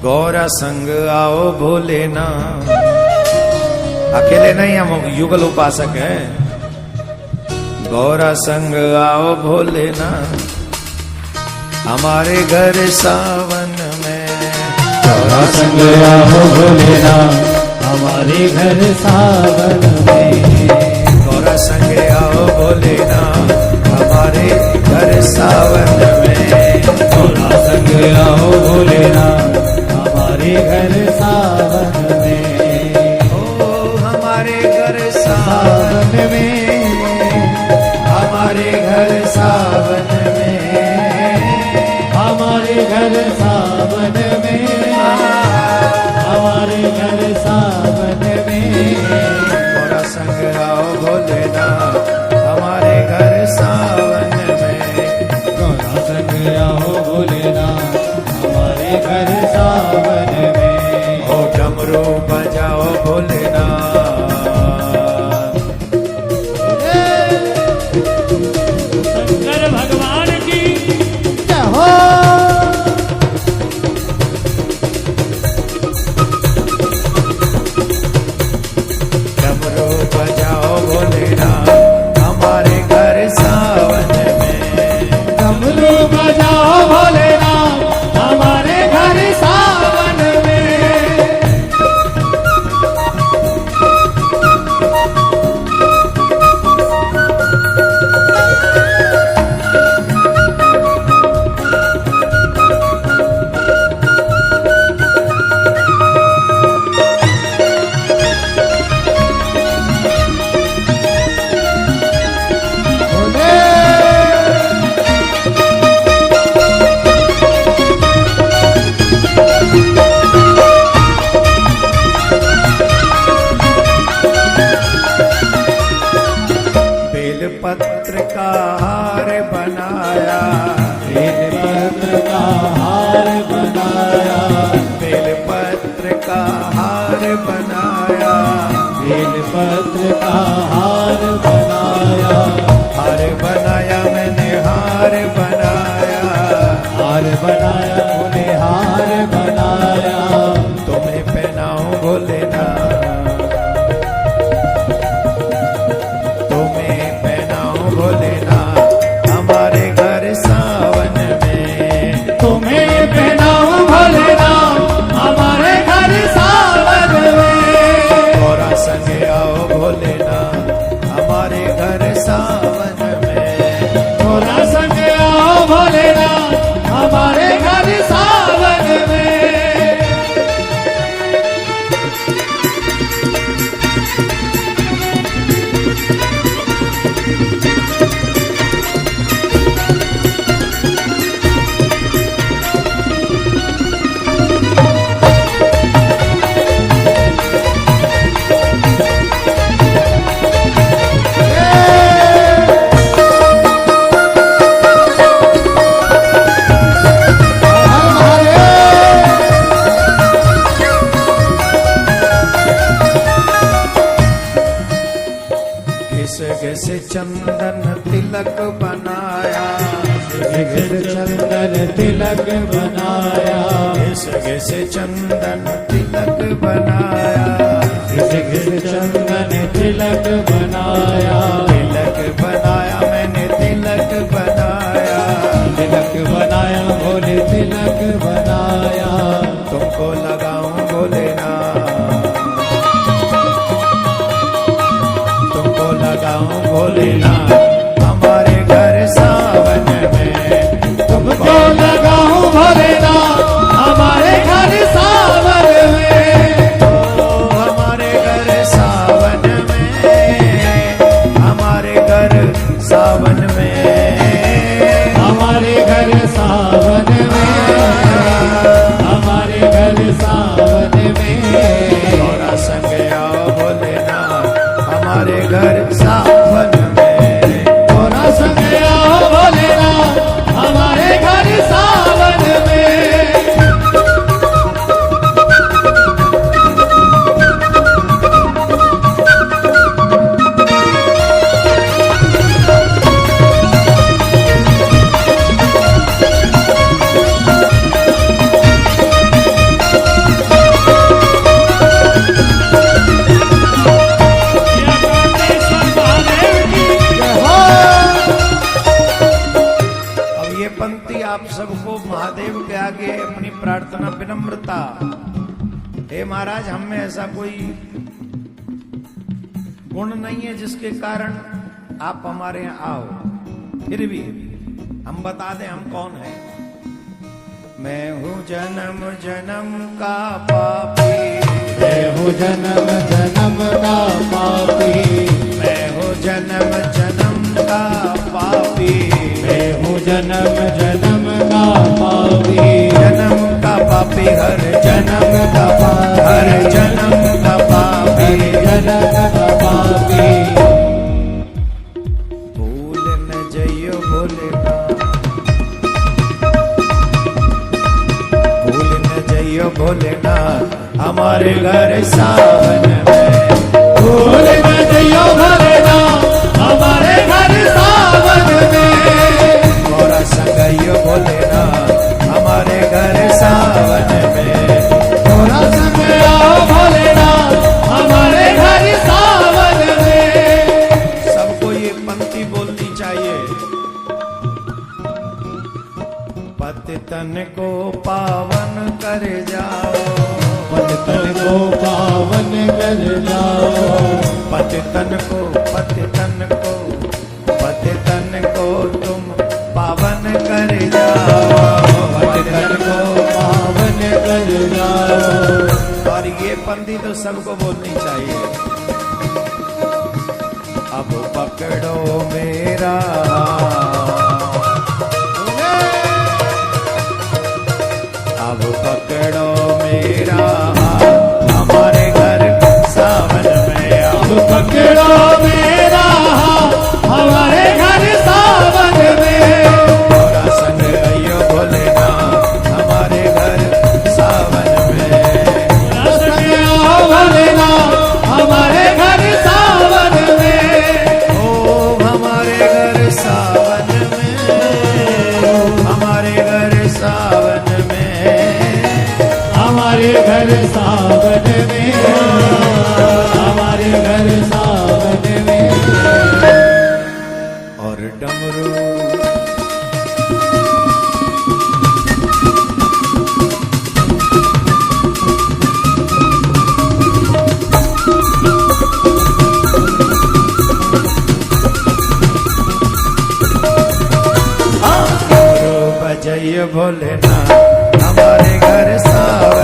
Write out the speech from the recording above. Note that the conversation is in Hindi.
गौरा संग आओ भोलेनाथ। अकेले नहीं, हम युगल उपासक हैं। गौरा संग आओ भोलेनाथ, हमारे घर सावन में। गौरा संग आओ भोलेनाथ, हमारे घर सावन में। गौरा संग आओ भोलेनाथ, हमारे घर सावन में। गौरा संग आओ भोलेनाथ, हमारे घर सावन में। ओ हमारे घर सावन में, हमारे घर सावन में, हमारे घर सावन में, हमारे घर सावन में। गौरा संग आओ भोलेनाथ, हमारे घर सावन में। गौरा संग आओ भोलेनाथ, हमारे घर सावन में। ओ डमरू बजाओ भोलेनाथ, शंकर भगवान की जय हो। डमरू बजाओ भोलेनाथ, हमारे घर सावन में। डमरू बजाओ भोलेनाथ, हमारे घर सावन में। बेलपत्र का हार बनाया, बेलपत्र का हार बनाया, बेलपत्र का हार बनाया, बेलपत्र का हार बनाया। हार बनाया मैंने, हार बनाया, हार बनाया उन्हें, हार बनाया। तुम्हें पहनाऊं भोलेनाथ, तुम्हें पहनाऊं भोलेनाथ, हमारे घर सावन में। तुम्हें पहनाऊं भोलेनाथ, हमारे घर सावन में। गौरा संग आओ भोलेनाथ, हमारे घर सावन में। गौरा संग आओ भोलेनाथ, हमारे घर सावन में। घिस घिस चंदन तिलक बनाया, चंदन तिलक बनाया, घिस घिस चंदन तिलक बनाया, चंदन तिलक बनाया। तिलक बनाया मैंने, तिलक बनाया, तिलक बनाया भोले, तिलक बनाया। तुमको लगाऊं भोलेनाथ, तुमको लगाऊं भोलेनाथ, हमारे घर सावन में। तुमको लगाऊं भोलेनाथ, हमारे घर सावन में। हमारे घर सावन में, हमारे घर सावन में, हमारे घर सावन में, हमारे घर सावन में। गौरा संग आओ भोलेनाथ, हमारे घर सावन में। सबको महादेव के आगे अपनी प्रार्थना विनम्रता, हे महाराज हम में ऐसा कोई गुण नहीं है जिसके कारण आप हमारे यहाँ आओ, फिर भी हम बता दें हम कौन है। मैं हूँ जन्म जन्म का पापी, मैं हूँ जन्म जन्म का पापी, मैं हूँ जन्म जन्म का पापी, मैं हूँ जन्म जन्म का पापी, जन्म का पापी हर जन्म का पापी, हर जन्म का पापी, जन्म का पापी। भूल न जइयो भोलेनाथ, भूल न जइयो भोलेनाथ हमारे घर सावन में, भूल न जइयो भोलेनाथ हमारे घर सावन में, मोरा संगइयो भोलेनाथ हमारे घर सावन में, थोड़ा संग आओ भोलेनाथ हमारे घर सावन में। सबको ये पंक्ति बोलनी चाहिए। पति तन को पावन कर जाओ, पतितन को पावन कर जाओ, पति तन को, पति तन को, पति तन को तुम पावन कर जाओ, पतितन को पावन कर जाओ। और ये पंक्ति तो सबको बोलनी चाहिए। अब पकड़ो मेरा अब पकड़ो मेरा हाथ हमारे घर सावन में आओ, अब पकड़ो मेरा हाथ हमारे घर सावन में, मोरा संग अयो भोलेनाथ हमारे घर सावन में, संग आओ भोलेनाथ हमारे घर सावन में। ओ हमारे घर सावन में, हमारे घर सावन में, हमारे घर सावन में, हमारे घर सावन में। और डमरू बजइयो भोलेनाथ हमारे घर सावन